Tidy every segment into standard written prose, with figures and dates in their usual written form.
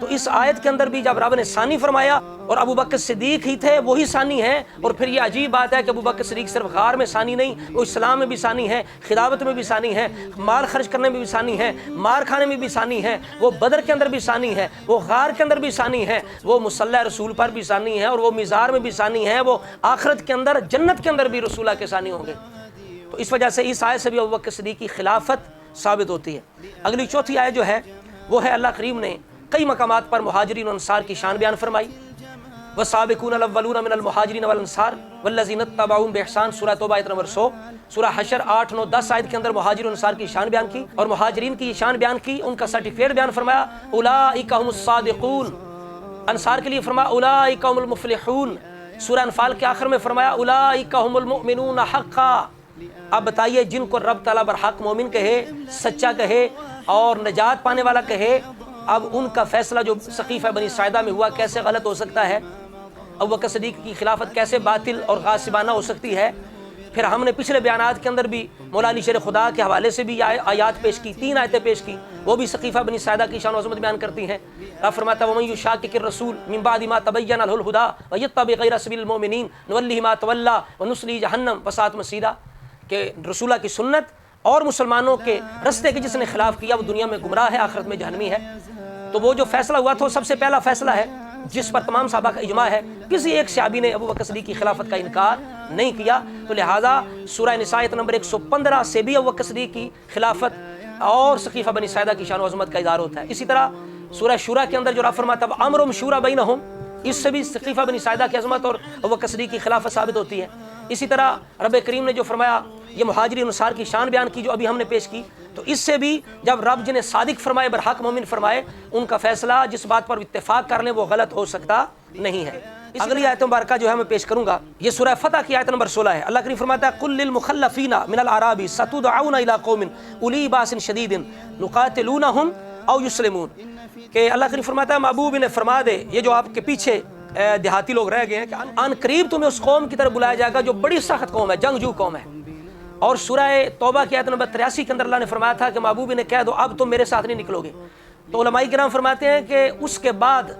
تو اس آیت کے اندر بھی جب رب نے ثانی فرمایا اور ابو بکر صدیق ہی تھے وہی ثانی ہیں، اور پھر یہ عجیب بات ہے کہ ابو بکر صدیق صرف غار میں ثانی نہیں، وہ اسلام میں بھی ثانی ہے، خلافت میں بھی ثانی ہے، مال خرچ کرنے میں بھی ثانی ہے، مار کھانے میں بھی ثانی ہے، وہ بدر کے اندر بھی ثانی ہے، وہ غار کے اندر بھی ثانی ہے، وہ مصلی رسول پر بھی ثانی ہے، اور وہ میزار میں بھی ثانی ہے، وہ آخرت کے اندر جنت کے اندر بھی رسولہ کے ثانی ہوں گے۔ تو اس وجہ سے اس آیت سے بھی ابو بکر صدیق کی خلافت ثابت ہوتی ہے۔ اگلی چوتھی آیت جو ہے وہ ہے اللہ کریم نے کئی مقامات پر مہاجرین و انصار کی شان بیان فرمائی۔ والسابقون الاولون من المہاجرین والانصار والذین اتبعوہم بإحسان، سورہ توبہ آیت نمبر 100، سورہ حشر 8، 9، 10 آیت کے اندر مہاجرین و انصار کی شان بیان کی، اور مہاجرین کی شان بیان کی، ان کا سرٹیفکیٹ بیان فرمایا، اولئک هم الصادقون۔ انصار کے لیے فرمایا اولئک هم المفلحون۔ سورہ انفال کے آخر میں فرمایا اولئک هم المؤمنون حقا۔ اب بتائیے جن کو رب تعالیٰ برحق مومن کہے، سچا کہے اور نجات پانے والا کہے، اب ان کا فیصلہ جو سقیفہ بنی ساعدہ میں ہوا کیسے غلط ہو سکتا ہے؟ ابو بکر صدیق کی خلافت کیسے باطل اور غاصبانہ ہو سکتی ہے؟ پھر ہم نے پچھلے بیانات کے اندر بھی مولا علی شیر خدا کے حوالے سے بھی آیات پیش کی، 3 آیتیں پیش کی، وہ بھی سقیفہ بنی ساعدہ کی شان و عظمت بیان کرتی ہیں۔ رب فرماتا ہے وَمَن يُشَاقِقِ الرَّسُولَ مِن بَعْدِ مَا تَبَيَّنَ لَهُ الْهُدَىٰ وَيَتَّبِعْ غَيْرَ سَبِيلِ الْمُؤْمِنِينَ نُوَلِّهِ مَا تَوَلَّىٰ وَنُصْلِهِ جَهَنَّمَ وَسَاءَتْ مَصِيرًا، کہ رسولہ کی سنت اور مسلمانوں کے رستے کے جس نے خلاف کیا وہ دنیا میں گمراہ ہے، آخرت میں جہنمی ہے۔ تو وہ جو فیصلہ ہوا تھا وہ سب سے پہلا فیصلہ ہے جس پر تمام صحابہ کا اجماع ہے، کسی ایک صحابی نے ابو بکر صدیق کی خلافت کا انکار نہیں کیا۔ تو لہٰذا سورہ نساء آیت نمبر 115 سے بھی ابو بکر صدیق کی خلافت اور سقیفہ بنی ساعدہ کی شان و عظمت کا اظہار ہوتا ہے۔ اسی طرح سورہ شورا کے اندر جو رب فرماتا ہے امرهم شورى بینہم، اس سے بھی سقیفہ بنی ساعدہ کی عظمت اور ابو بکر صدیق کی خلافت ثابت ہوتی ہے۔ اسی طرح رب کریم نے جو فرمایا یہ مہاجرین انصار کی شان بیان کی جو ابھی ہم نے پیش کی، تو اس سے بھی جب رب جنہیں صادق فرمائے، برحق مومن فرمائے، ان کا فیصلہ جس بات پر اتفاق کر لیں وہ غلط ہو سکتا نہیں ہے۔ اگلی آیت مبارکہ جو ہے میں پیش کروں گا، یہ سورہ فتح کی آیت نمبر 16 ہے۔ اللہ کریم فرماتا ہے قل للمخلفین من الاعراب ستدعون الى قوم اولی باس شدید نقاتلونہم او یسلمون، کہ اللہ کریم فرماتا ہے محبوب نے فرما دے یہ جو آپ کے پیچھے دیہاتی لوگ رہ گئے ہیں کہ ان قریب تمہیں اس قوم کی طرف بلایا جائے گا جو بڑی سخت قوم ہے، جنگجو قوم ہے۔ اور سورہ توبہ کی آیت نمبر 83 کے اندر اللہ نے فرمایا تھا کہ محبوب نے کہہ دو اب تم میرے ساتھ نہیں نکلو گے۔ تو علماء کرام فرماتے ہیں کہ اس کے بعد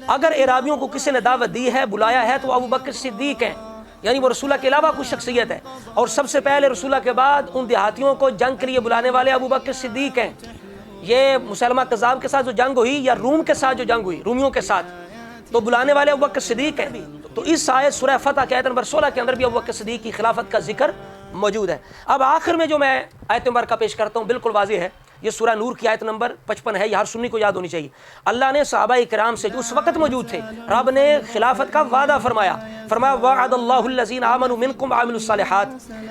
اگر اعرابیوں کو کسی نے دعوت دی ہے، بلایا ہے، تو وہ ابو بکر صدیق ہیں، یعنی وہ رسولہ کے علاوہ کوئی شخصیت ہے، اور سب سے پہلے رسولہ کے بعد ان دیہاتیوں کو جنگ کے لیے بلانے والے ابو بکر صدیق ہیں۔ یہ مسلمہ کذاب کے ساتھ جو جنگ ہوئی یا روم کے ساتھ جو جنگ ہوئی، رومیوں کے ساتھ، تو بلانے والے ابو بکر صدیق ہیں۔ تو اس آیت سورہ فتح کے آیت نمبر 16 کے اندر بھی ابو بکر صدیق کی خلافت کا ذکر موجود ہے۔ اب آخر میں جو میں آیت مبارکہ پیش کرتا ہوں بالکل واضح ہے، یہ سورہ نور کی آیت نمبر 55 ہے، یہ ہر سنی کو یاد ہونی چاہیے۔ اللہ نے صحابہ کرام سے جو اس وقت موجود تھے، رب نے خلافت کا وعدہ فرمایا، فرمایا وعد اللہ الذین آمنوا منکم وعملوا الصالحات،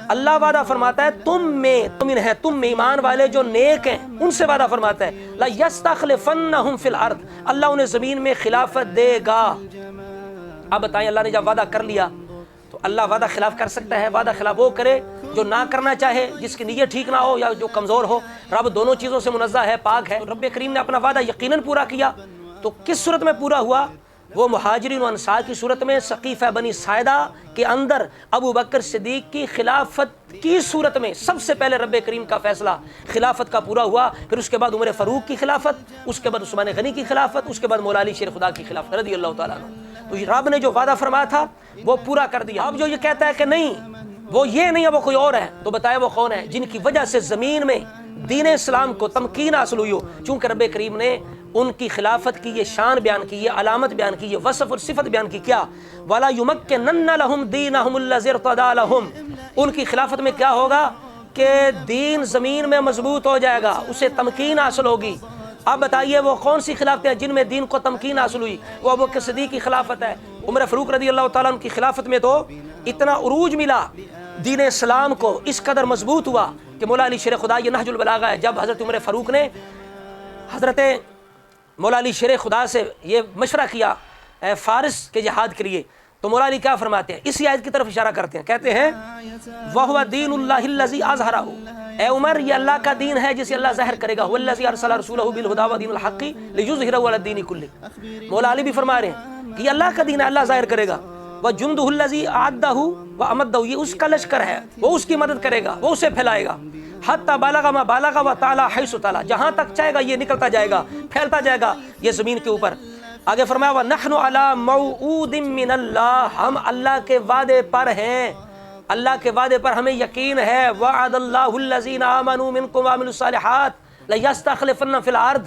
اللہ وعدہ فرماتا ہے تم میں ایمان والے جو نیک ہیں ان سے وعدہ فرماتا ہے لَيَسْتَخْلِفَنَّهُمْ فِي الْأَرْضِ، اللہ انہیں زمین میں خلافت دے گا۔ اب بتائیں اللہ نے جب وعدہ کر لیا تو اللہ وعدہ خلاف کر سکتا ہے؟ وعدہ خلاف وہ کرے جو نہ کرنا چاہے، جس کی نیت ٹھیک نہ ہو یا جو کمزور ہو۔ رب دونوں چیزوں سے منزہ ہے، پاک ہے۔ رب کریم نے اپنا وعدہ یقیناً پورا کیا، تو کس صورت میں پورا ہوا؟ وہ مہاجرین و انصار کی صورت میں، سقیفہ بنی ساعدہ کے اندر ابو بکر صدیق کی خلافت کی صورت میں سب سے پہلے رب کریم کا فیصلہ خلافت کا پورا ہوا، پھر اس کے بعد عمر فاروق کی خلافت، اس کے بعد عثمان غنی کی خلافت، اس کے بعد مولا علی شیر خدا کی خلافت رضی اللہ تعالیٰ عنہ۔ تو رب نے جو وعدہ فرمایا تھا وہ پورا کر دیا۔ اب جو یہ کہتا ہے کہ نہیں وہ یہ نہیں ہے وہ کوئی اور ہے، تو بتائے وہ کون ہے جن کی وجہ سے زمین میں دین اسلام کو تمکین حاصل ہوئی ہو؟ چونکہ رب کریم نے ان کی خلافت کی یہ شان بیان کی، یہ علامت بیان کی، یہ وصف اور صفت بیان کی، کیا وَلَا يُمَكِّنَنَّ لَهُمْ دِينَهُمُ الَّذِي ارْتَضَىٰ لَهُمْ، ان کی خلافت میں کیا ہوگا کہ دین زمین میں مضبوط ہو جائے گا، اسے تمکین حاصل ہوگی۔ اب بتائیے وہ کون سی خلافتیں ہیں جن میں دین کو تمکین حاصل ہوئی؟ وہ ابو بکر صدیق کی خلافت ہے۔ عمر فاروق رضی اللہ تعالیٰ عنہ کی خلافت میں تو اتنا عروج ملا، دین اسلام کو اس قدر مضبوط ہوا کہ مولا علی شیر خدا، یہ نہج البلاغہ ہے، جب حضرت عمر فاروق نے حضرت مولا علی شیر خدا سے یہ مشورہ کیا فارس کے جہاد کے لیے، تو مولا علی کیا فرماتے ہیں؟ اسی آیت کی طرف اشارہ کرتے ہیں، کہتے ہیں وَهُوَ دِينُ اللَّهِ الَّذِي أَظْهَرَهُ، اے عمر یہ اللہ کا دین ہے جسے اللہ ظاہر کرے گا، هُوَ الَّذِي أَرْسَلَ رَسُولَهُ بِالْهُدَىٰ وَدِينِ الْحَقِّ لِيُظْهِرَهُ عَلَى الدِّينِ كُلِّهِ، مولا علی بھی فرما رہے ہیں کہ یہ اللہ کا دین ہے، اللہ ظاہر کرے گا، وجندہ الذی اعدہ وامدہ، یہ اس کا لشکر ہے، وہ اس کی مدد کرے گا، وہ اسے پھیلائے گا، حتی بلغ ما بلغ وطال حیث طال، جہاں تک چاہے گا یہ نکلتا جائے گا، پھیلتا جائے گا یہ زمین کے اوپر۔ آگے فرمایا وَنَحْنُ عَلَى مَوْعُودٍ مِّنَ اللَّهِ، ہم اللہ کے وعدے پر ہیں، اللہ کے وعدے پر ہمیں یقین ہے۔ وَعَدَ اللَّهُ الَّذِينَ آمَنُوا مِنكُمْ وَعَمِلُوا الصَّالِحَاتِ لَيَسْتَخْلِفَنَّهُمْ فِي الْأَرْضِ،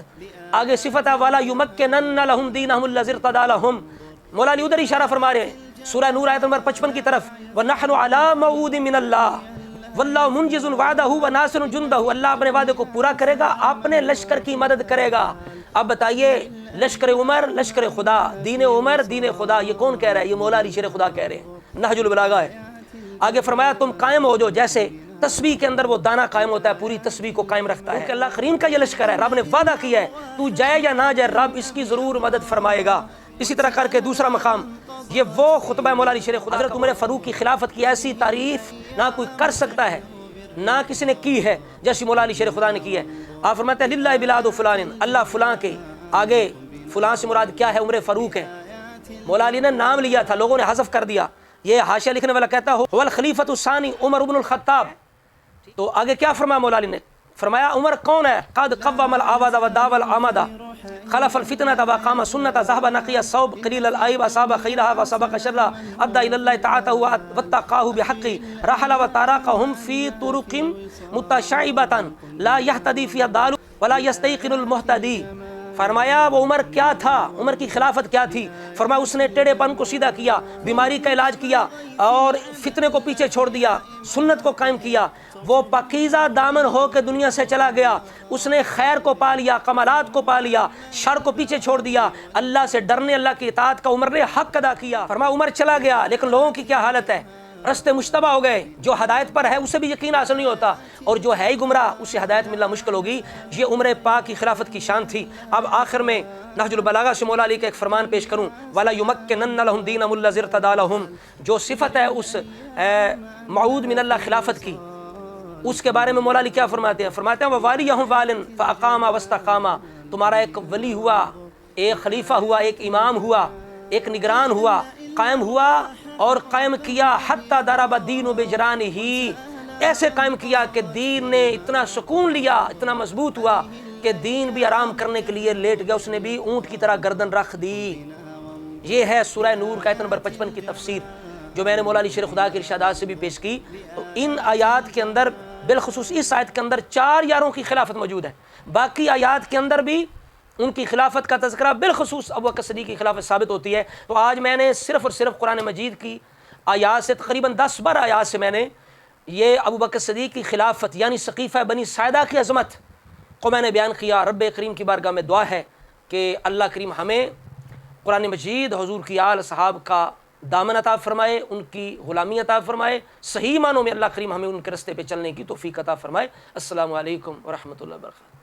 آگے صفت ہے وَلَا يُمَكِّنَنَّ لَهُمْ دِينَهُمُ الَّذِي ارْتَضَىٰ لَهُمْ، مولا علی ادھر اشارہ فرما رہے ہیں سورہ نور آیت نمبر 55 کی طرف، وَنَحْنُ عَلَى مَوْعُودٍ مِّنَ اللَّهِ وَاللَّهُ مُنْجِزٌ وَعْدَهُ وَنَاصِرٌ جُنْدَهُ، اللہ اپنے وعدے کو پورا کرے گا، اپنے لشکر کی مدد کرے گا۔ اب بتائیے لشکر عمر لشکر خدا، دین عمر دین خدا، یہ کون کہہ رہا ہے؟ یہ مولا علی شیر خدا کہہ رہے ہیں، نہج البلاغہ ہے۔ آگے فرمایا تم قائم ہو جو، جیسے تسبیح کے اندر وہ دانہ قائم ہوتا ہے، پوری تسبیح کو قائم رکھتا ہے، کیونکہ اللہ کریم کا یہ لشکر ہے، رب نے وعدہ کیا ہے تو جائے یا نہ جائے رب اس کی ضرور مدد فرمائے گا۔ اسی طرح کر کے دوسرا مقام، یہ وہ خطبہ مولا علی شیر خدا، حضرت عمر فاروق کی خلافت کی ایسی تعریف نہ کوئی کر سکتا ہے، نہ کسی نے کی ہے جیسی مولا علی شیر خدا نے کی ہے۔ آپ فرماتے ہیں للہ بلاد فلان، اللہ فلاں کے، آگے فلاں سے مراد کیا ہے؟ عمر فاروق ہے۔ مولا علی نے نام لیا تھا، لوگوں نے حذف کر دیا، یہ حاشیہ لکھنے والا کہتا ہے هو الخلیفۃ الثانی عمر بن الخطاب، تو آگے کیا فرمایا مولا علی نے؟ فرمایا عمر کون ہے؟ قد قوم العواد وداول العمد خلف الفتنة وقام سنة ذهب نقي الثوب قليل العيب أصاب خيرها وسبق شرها أدى إلى الله طاعته واتقاه بحقه رحل وتراقهم في طرق متشعبة لا يهتدي فيها الضال ولا يستيقن المهتدي۔ فرمایا وہ عمر کیا تھا، عمر کی خلافت کیا تھی؟ فرمایا اس نے ٹیڑھے پن کو سیدھا کیا، بیماری کا علاج کیا اور فتنے کو پیچھے چھوڑ دیا، سنت کو قائم کیا، وہ پاکیزہ دامن ہو کے دنیا سے چلا گیا، اس نے خیر کو پا لیا، کمالات کو پا لیا، شر کو پیچھے چھوڑ دیا، اللہ سے ڈرنے، اللہ کی اطاعت کا عمر نے حق ادا کیا۔ فرمایا عمر چلا گیا لیکن لوگوں کی کیا حالت ہے؟ رستے مشتبہ ہو گئے، جو ہدایت پر ہے اسے بھی یقین حاصل نہیں ہوتا، اور جو ہے ہی گمراہ اسے ہدایت ملنا مشکل ہوگی۔ یہ عمر پاک کی خلافت کی شان تھی۔ اب آخر میں نہج البلاغہ سے مولا علی کا ایک فرمان پیش کروں، وَلَا يُمَكِّنَنَّ لَهُمْ دِينَهُمُ الَّذِي ارْتَضَىٰ لَهُمْ، جو صفت ہے اس موعود من اللہ خلافت کی، اس کے بارے میں مولا علی کیا فرماتے ہیں؟ فرماتے ہیں وَوَالِيَهُمْ وَالٍ فَأَقَامَ وَاسْتَقَامَ، تمہارا ایک ولی ہوا، ایک خلیفہ ہوا، ایک امام ہوا، ایک نگران ہوا، قائم ہوا اور قائم کیا، حتی ضرب الدین بجرانہ، ایسے قائم کیا کہ دین نے اتنا سکون لیا، اتنا مضبوط ہوا کہ دین بھی آرام کرنے کے لیے لیٹ گیا، اس نے بھی اونٹ کی طرح گردن رکھ دی۔ یہ ہے سورہ نور کا آیت نمبر 55 کی تفسیر جو میں نے مولا علی شیر خدا کے ارشادات سے بھی پیش کی۔ تو ان آیات کے اندر بالخصوص اس آیت کے اندر 4 یاروں کی خلافت موجود ہے، باقی آیات کے اندر بھی ان کی خلافت کا تذکرہ بالخصوص ابو بکر صدیق کی خلافت ثابت ہوتی ہے۔ تو آج میں نے صرف اور صرف قرآن مجید کی آیات سے تقریباً 10-12 آیات سے میں نے یہ ابو بکر صدیق کی خلافت یعنی سقیفہ بنی ساعدہ کی عظمت کو میں نے بیان کیا۔ رب کریم کی بارگاہ میں دعا ہے کہ اللہ کریم ہمیں قرآن مجید حضور کی آل صحاب کا دامن عطا فرمائے، ان کی غلامی عطا فرمائے، صحیح معنوں میں اللہ کریم ہمیں ان کے رستے پہ چلنے کی توفیق عطا فرمائے۔ السلام علیکم ورحمۃ اللہ وبرکاتہ۔